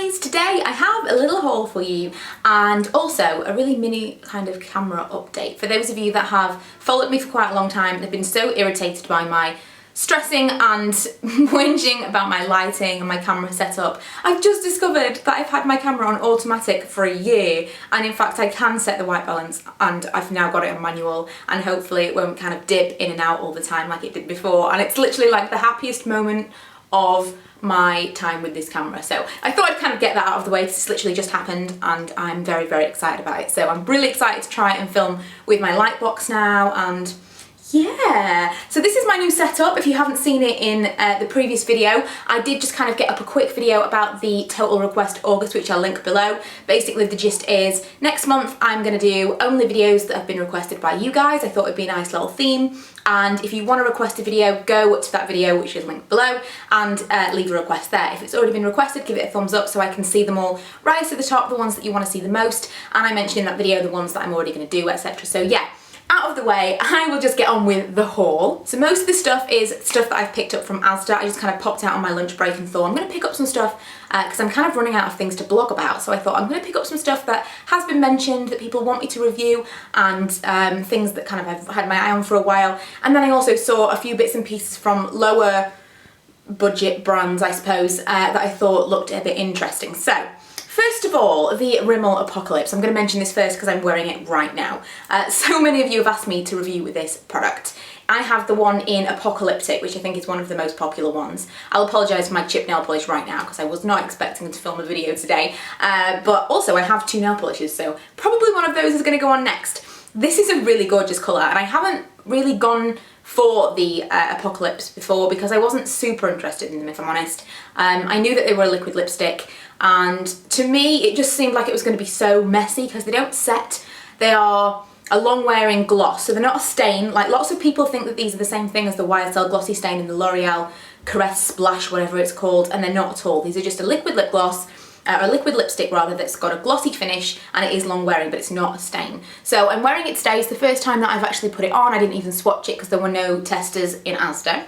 guys, today I have a little haul for you and also a really mini kind of camera update. For those of you that have followed me for quite a long time and have been so irritated by my stressing and whinging about my lighting and my camera setup, I've just discovered that I've had my camera on automatic for a year, and in fact I can set the white balance and I've now got it on manual, and hopefully it won't kind of dip in and out all the time like it did before, and it's literally like the happiest moment of my time with this camera. So I thought I'd kind of get that out of the way because it's literally just happened and I'm very, very excited about it. So I'm really excited to try and film with my light box now, and yeah, so this is my new setup. If you haven't seen it in the previous video, I did just kind of get up a quick video about the total request August, which I'll link below. Basically the gist is next month I'm going to do only videos that have been requested by you guys. I thought it'd be a nice little theme, and if you want to request a video, go to that video which is linked below and leave a request there. If it's already been requested, give it a thumbs up so I can see them all rise to the top, the ones that you want to see the most, and I mentioned in that video the ones that I'm already going to do, etc. So yeah, out of the way, I will just get on with the haul. So most of this stuff is stuff that I've picked up from Asda. I just kind of popped out on my lunch break and thought I'm going to pick up some stuff because I'm kind of running out of things to blog about. So I thought I'm going to pick up some stuff that has been mentioned, that people want me to review, and things that kind of I've had my eye on for a while. And then I also saw a few bits and pieces from lower budget brands, I suppose, that I thought looked a bit interesting. So first of all, the Rimmel Apocalypse. I'm going to mention this first because I'm wearing it right now. So many of you have asked me to review this product. I have the one in Apocalyptic, which I think is one of the most popular ones. I'll apologise for my chip nail polish right now because I was not expecting to film a video today. But also I have two nail polishes, so probably one of those is going to go on next. This is a really gorgeous colour, and I haven't really gone for the Apocalypse before because I wasn't super interested in them, if I'm honest. I knew that they were a liquid lipstick, and to me it just seemed like it was going to be so messy because they don't set. They are a long wearing gloss, so they're not a stain. Like, lots of people think that these are the same thing as the YSL Glossy Stain and the L'Oreal Caress Splash, whatever it's called, and they're not at all. These are just a liquid lip gloss, or a liquid lipstick rather, that's got a glossy finish, and it is long wearing, but it's not a stain. So I'm wearing it today. It's the first time that I've actually put it on. I didn't even swatch it because there were no testers in Asda,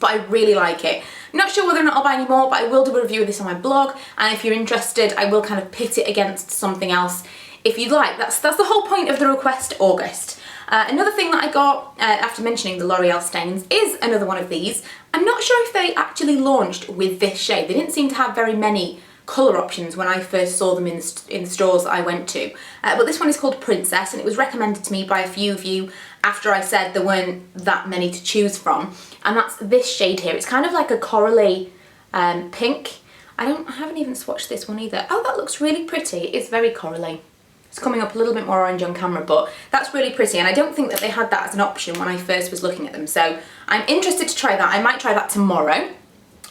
but I really like it. I'm not sure whether or not I'll buy any more, but I will do a review of this on my blog, and if you're interested I will kind of pit it against something else if you'd like. That's the whole point of the request August. Another thing that I got after mentioning the L'Oreal stains is another one of these. I'm not sure if they actually launched with this shade. They didn't seem to have very many colour options when I first saw them in the stores that I went to. But this one is called Princess, and it was recommended to me by a few of you after I said there weren't that many to choose from. And that's this shade here. It's kind of like a corally pink. I haven't even swatched this one either. Oh, that looks really pretty. It's very corally. It's coming up a little bit more orange on camera, but that's really pretty, and I don't think that they had that as an option when I first was looking at them. So I'm interested to try that. I might try that tomorrow.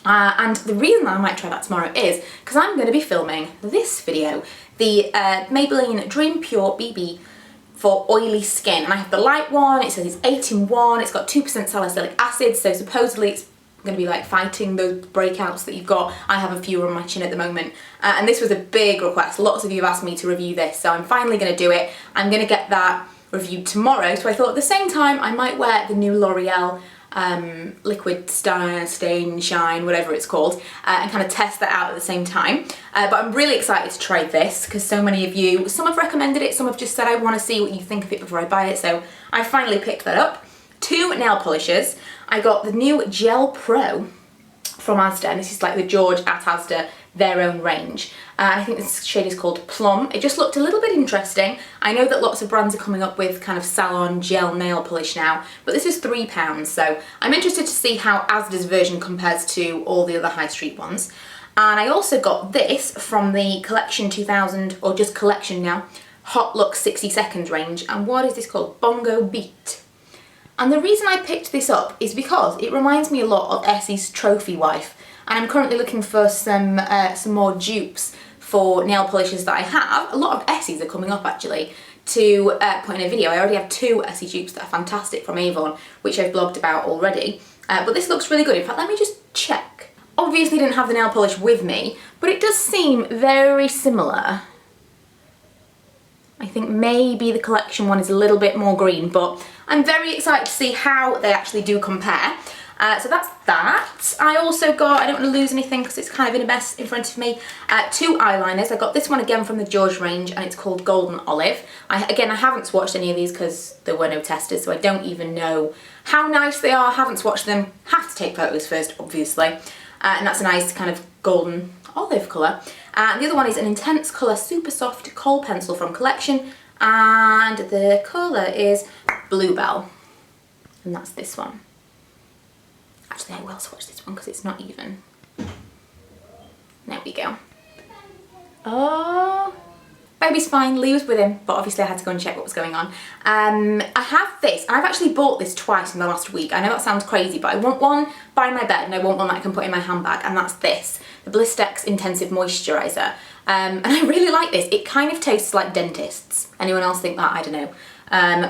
And the reason that I might try that tomorrow is because I'm going to be filming this video, the Maybelline Dream Pure BB for oily skin. And I have the light one. It says it's 8-in-1. It's got 2% salicylic acid, so supposedly it's going to be like fighting those breakouts that you've got. I have a few on my chin at the moment, and this was a big request. Lots of you have asked me to review this, so I'm finally going to do it. I'm going to get that reviewed tomorrow, so I thought at the same time I might wear the new L'Oreal liquid stain shine, whatever it's called, and kind of test that out at the same time. But I'm really excited to try this because so many of you, some have recommended it, some have just said I want to see what you think of it before I buy it, so I finally picked that up. Two nail polishes. I got the new Gel Pro from Asda, and this is like the George at Asda, their own range. And I think this shade is called Plum. It just looked a little bit interesting. I know that lots of brands are coming up with kind of salon gel nail polish now, but this is £3, so I'm interested to see how Asda's version compares to all the other high street ones. And I also got this from the Collection 2000, or just Collection now, Hot Look 60 Seconds range. And what is this called? Bongo Beat. And the reason I picked this up is because it reminds me a lot of Essie's Trophy Wife, and I'm currently looking for some more dupes for nail polishes that I have. A lot of Essie's are coming up actually to put in a video. I already have two Essie dupes that are fantastic from Avon, which I've blogged about already. But this looks really good. In fact, let me just check. Obviously didn't have the nail polish with me, but it does seem very similar. I think maybe the Collection one is a little bit more green, but I'm very excited to see how they actually do compare. So that's that. I also got, I don't want to lose anything because it's kind of in a mess in front of me, 2 eyeliners. I got this one again from the George range and it's called Golden Olive. Again, I haven't swatched any of these because there were no testers, so I don't even know how nice they are. I haven't swatched them. Have to take photos first, obviously. And that's a nice kind of golden olive colour. And the other one is an intense colour, super soft kohl pencil from Collection. And the colour is Bluebell. And that's this one. Actually, I will swatch this one because it's not even. There we go. Oh, baby's fine, Lee was with him, but obviously I had to go and check what was going on. I have this. I've actually bought this twice in the last week. I know that sounds crazy, but I want one by my bed and I want one that I can put in my handbag, and that's this, the Blistex Intensive Moisturiser. And I really like this. It kind of tastes like dentists. Anyone else think that? I don't know.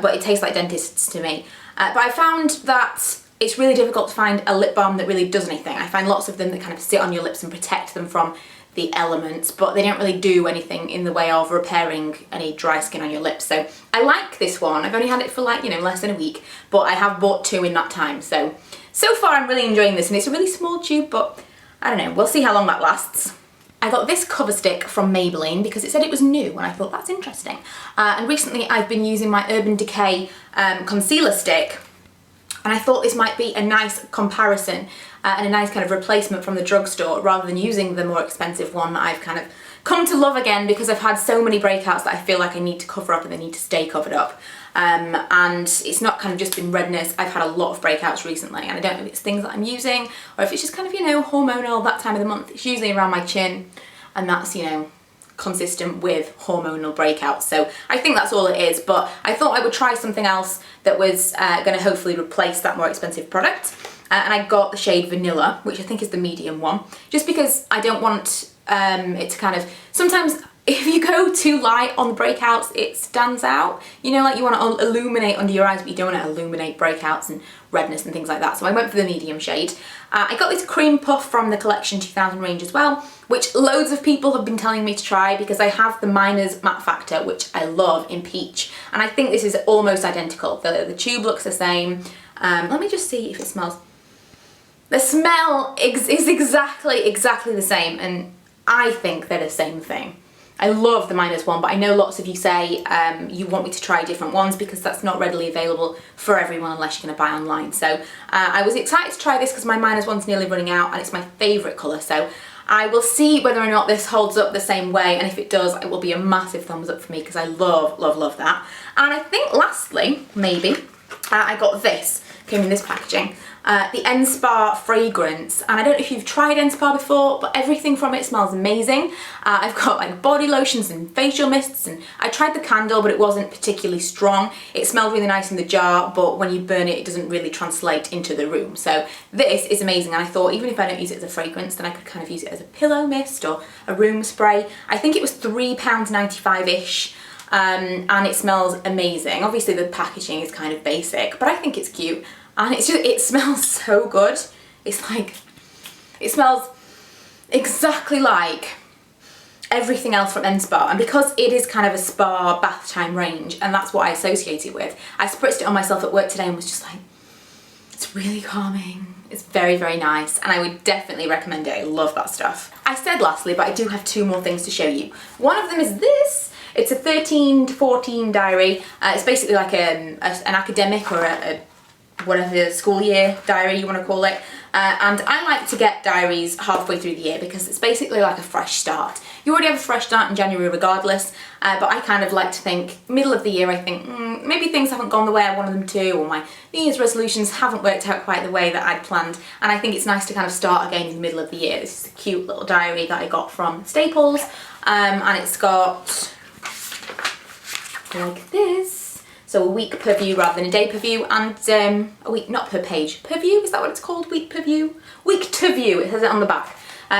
But it tastes like dentists to me. But I found that it's really difficult to find a lip balm that really does anything. I find lots of them that kind of sit on your lips and protect them from the elements, but they don't really do anything in the way of repairing any dry skin on your lips. So I like this one. I've only had it for like, you know, less than a week, but I have bought 2 in that time. So far I'm really enjoying this, and it's a really small tube, but I don't know, we'll see how long that lasts. I got this cover stick from Maybelline because it said it was new and I thought that's interesting. And recently I've been using my Urban Decay concealer stick, and I thought this might be a nice comparison and a nice kind of replacement from the drugstore rather than using the more expensive one that I've kind of come to love again because I've had so many breakouts that I feel like I need to cover up and they need to stay covered up. And it's not kind of just been redness. I've had a lot of breakouts recently, and I don't know if it's things that I'm using or if it's just kind of, you know, hormonal that time of the month. It's usually around my chin, and that's, you know, consistent with hormonal breakouts. So I think that's all it is, but I thought I would try something else that was going to hopefully replace that more expensive product. And I got the shade Vanilla, which I think is the medium one, just because I don't want it to kind of, sometimes if you go too light on the breakouts, it stands out. You know, like you want to illuminate under your eyes, but you don't want to illuminate breakouts and redness and things like that. So I went for the medium shade. I got this cream puff from the Collection 2000 range as well, which loads of people have been telling me to try because I have the Miners Matte Factor, which I love, in peach. And I think this is almost identical. The tube looks the same. Let me just see if it smells. The smell is exactly the same, and I think they're the same thing. I love the Miners one, but I know lots of you say you want me to try different ones because that's not readily available for everyone unless you're going to buy online. So I was excited to try this because my Miners one's nearly running out and it's my favourite colour. So I will see whether or not this holds up the same way, and if it does, it will be a massive thumbs up for me because I love that. And I think lastly, maybe, I got this, came in this packaging. The N-Spa fragrance, and I don't know if you've tried N-Spa before, but everything from it smells amazing. I've got like body lotions and facial mists, and I tried the candle, but it wasn't particularly strong. It smelled really nice in the jar, but when you burn it, it doesn't really translate into the room. So this is amazing, and I thought even if I don't use it as a fragrance, then I could kind of use it as a pillow mist or a room spray. I think it was £3.95-ish. And it smells amazing. Obviously the packaging is kind of basic, but I think it's cute. And it's just, it smells so good. It's like, it smells exactly like everything else from N-Spa. And because it is kind of a spa bath time range, and that's what I associate it with, I spritzed it on myself at work today and was just like, it's really calming. It's very, very nice, and I would definitely recommend it. I love that stuff. I said lastly, but I do have 2 more things to show you. One of them is this. It's a 13 to 14 diary. It's basically like an academic or a whatever school year diary you want to call it. And I like to get diaries halfway through the year because it's basically like a fresh start. You already have a fresh start in January regardless, but I kind of like to think middle of the year, I think maybe things haven't gone the way I wanted them to, or my New Year's resolutions haven't worked out quite the way that I'd planned, and I think it's nice to kind of start again in the middle of the year. This is a cute little diary that I got from Staples, and it's got like this. So a week per view rather than a day per view, and a week, not per page, per view, is that what it's called? Week per view? Week to view, it says it on the back.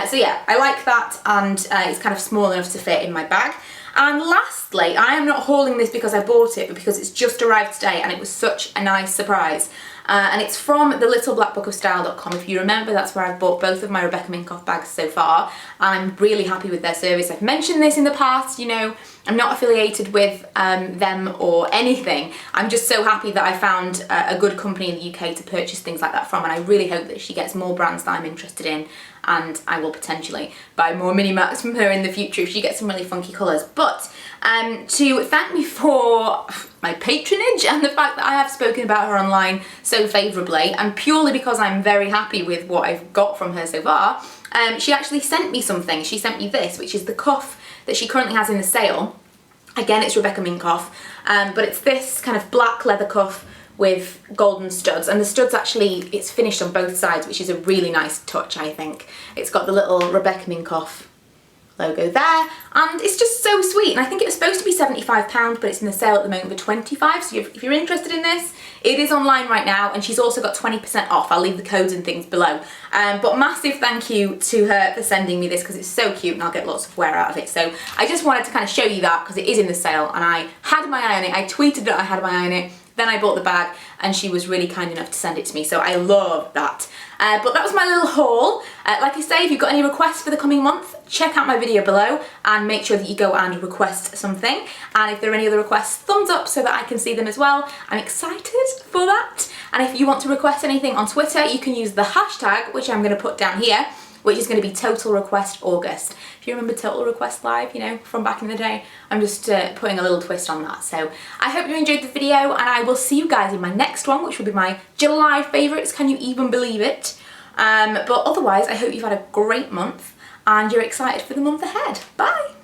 So yeah, I like that, and it's kind of small enough to fit in my bag. And lastly, I am not hauling this because I bought it, but because it's just arrived today and it was such a nice surprise. and it's from thelittleblackbookofstyle.com. If you remember, that's where I've bought both of my Rebecca Minkoff bags so far, and I'm really happy with their service. I've mentioned this in the past, you know, I'm not affiliated with them or anything. I'm just so happy that I found a good company in the UK to purchase things like that from, and I really hope that she gets more brands that I'm interested in, and I will potentially buy more mini mats from her in the future if she gets some really funky colours. But to thank me for my patronage and the fact that I have spoken about her online so favourably, and purely because I'm very happy with what I've got from her so far, she actually sent me something. She sent me this, which is the cuff that she currently has in the sale. Again, it's Rebecca Minkoff, but it's this kind of black leather cuff with golden studs, and the studs actually, it's finished on both sides, which is a really nice touch, I think. It's got the little Rebecca Minkoff logo there, and it's just so sweet. And I think it was supposed to be £75, but it's in the sale at the moment for £25, so if you're interested in this, it is online right now, and she's also got 20% off. I'll leave the codes and things below. But massive thank you to her for sending me this, because it's so cute and I'll get lots of wear out of it. So I just wanted to kind of show you that, because it is in the sale, and I had my eye on it. I tweeted that I had my eye on it, then I bought the bag, and she was really kind enough to send it to me, so I love that. But that was my little haul. Like I say, if you've got any requests for the coming month, check out my video below and make sure that you go and request something. And if there are any other requests, thumbs up so that I can see them as well. I'm excited for that. And if you want to request anything on Twitter, you can use the hashtag, which I'm going to put down here, which is going to be Total Request August. If you remember Total Request Live, you know, from back in the day, I'm just putting a little twist on that. So I hope you enjoyed the video, and I will see you guys in my next one, which will be my July favourites. Can you even believe it? But otherwise, I hope you've had a great month and you're excited for the month ahead. Bye!